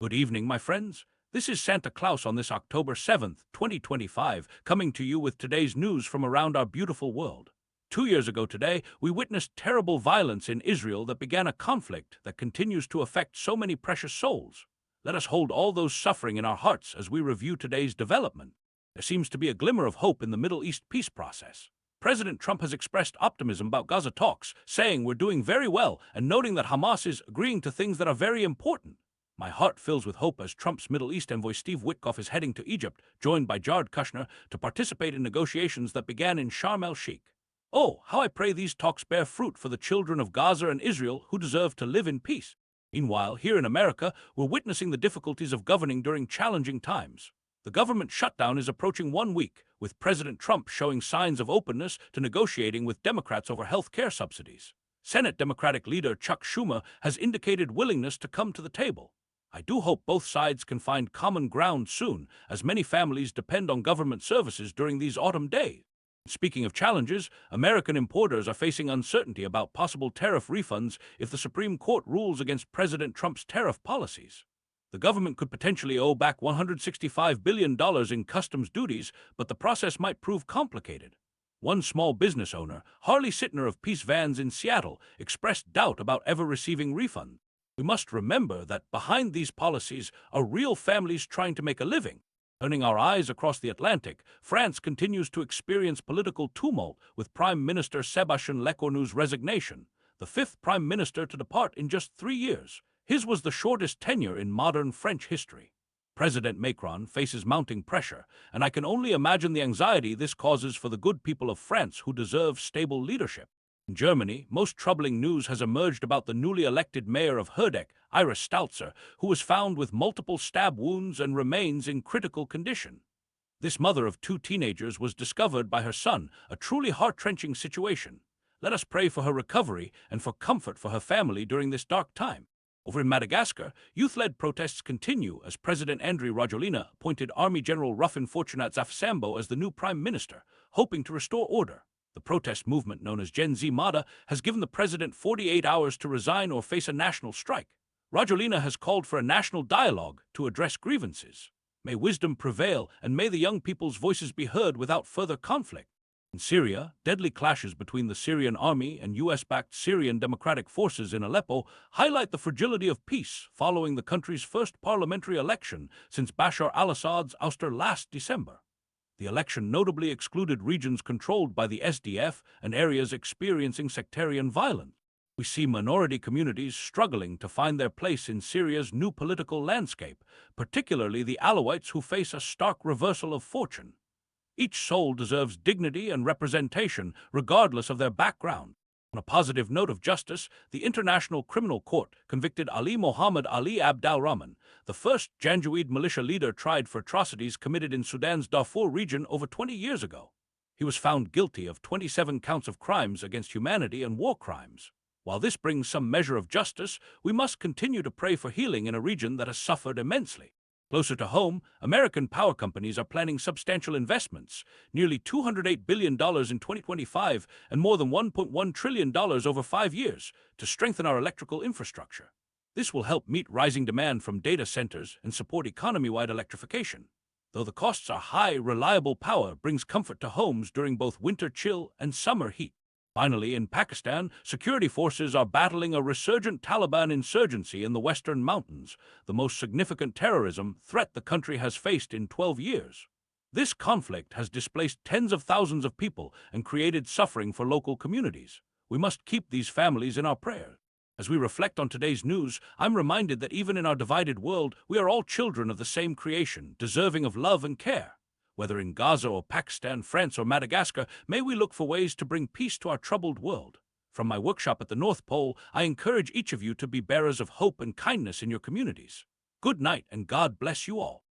Good evening, my friends. This is Santa Claus on this October 7th, 2025, coming to you with today's news from around our beautiful world. 2 years ago today, we witnessed terrible violence in Israel that began a conflict that continues to affect so many precious souls. Let us hold all those suffering in our hearts as we review today's development. There seems to be a glimmer of hope in the Middle East peace process. President Trump has expressed optimism about Gaza talks, saying we're doing very well and noting that Hamas is agreeing to things that are very important. My heart fills with hope as Trump's Middle East envoy Steve Witkoff is heading to Egypt, joined by Jared Kushner, to participate in negotiations that began in Sharm el-Sheikh. Oh, how I pray these talks bear fruit for the children of Gaza and Israel who deserve to live in peace. Meanwhile, here in America, we're witnessing the difficulties of governing during challenging times. The government shutdown is approaching 1 week, with President Trump showing signs of openness to negotiating with Democrats over health care subsidies. Senate Democratic leader Chuck Schumer has indicated willingness to come to the table. I do hope both sides can find common ground soon, as many families depend on government services during these autumn days. Speaking of challenges, American importers are facing uncertainty about possible tariff refunds if the Supreme Court rules against President Trump's tariff policies. The government could potentially owe back $165 billion in customs duties, but the process might prove complicated. One small business owner, Harley Sittner of Peace Vans in Seattle, expressed doubt about ever receiving refunds. We must remember that behind these policies are real families trying to make a living. Turning our eyes across the Atlantic, France continues to experience political tumult with Prime Minister Sébastien Lecornu's resignation, the fifth prime minister to depart in just 3 years. His was the shortest tenure in modern French history. President Macron faces mounting pressure, and I can only imagine the anxiety this causes for the good people of France who deserve stable leadership. In Germany, most troubling news has emerged about the newly elected mayor of Herdecke, Iris Stalzer, who was found with multiple stab wounds and remains in critical condition. This mother of 2 teenagers was discovered by her son, a truly heart-wrenching situation. Let us pray for her recovery and for comfort for her family during this dark time. Over in Madagascar, youth-led protests continue as President Andry Rajoelina appointed Army General Rufin Fortunat Zafisambo as the new prime minister, hoping to restore order. The protest movement known as Gen Z Mada has given the president 48 hours to resign or face a national strike. Rajoelina has called for a national dialogue to address grievances. May wisdom prevail and may the young people's voices be heard without further conflict. In Syria, deadly clashes between the Syrian army and US-backed Syrian Democratic Forces in Aleppo highlight the fragility of peace following the country's first parliamentary election since Bashar al-Assad's ouster last December. The election notably excluded regions controlled by the SDF and areas experiencing sectarian violence. We see minority communities struggling to find their place in Syria's new political landscape, particularly the Alawites who face a stark reversal of fortune. Each soul deserves dignity and representation, regardless of their background. On a positive note of justice, the International Criminal Court convicted Ali Mohammed Ali Abdal-Rahman, the first Janjaweed militia leader tried for atrocities committed in Sudan's Darfur region over 20 years ago. He was found guilty of 27 counts of crimes against humanity and war crimes. While this brings some measure of justice, we must continue to pray for healing in a region that has suffered immensely. Closer to home, American power companies are planning substantial investments, nearly $208 billion in 2025 and more than $1.1 trillion over 5 years, to strengthen our electrical infrastructure. This will help meet rising demand from data centers and support economy-wide electrification. Though the costs are high, reliable power brings comfort to homes during both winter chill and summer heat. Finally, in Pakistan, security forces are battling a resurgent Taliban insurgency in the western mountains, the most significant terrorism threat the country has faced in 12 years. This conflict has displaced tens of thousands of people and created suffering for local communities. We must keep these families in our prayers. As we reflect on today's news, I'm reminded that even in our divided world, we are all children of the same creation, deserving of love and care. Whether in Gaza or Pakistan, France or Madagascar, may we look for ways to bring peace to our troubled world. From my workshop at the North Pole, I encourage each of you to be bearers of hope and kindness in your communities. Good night and God bless you all.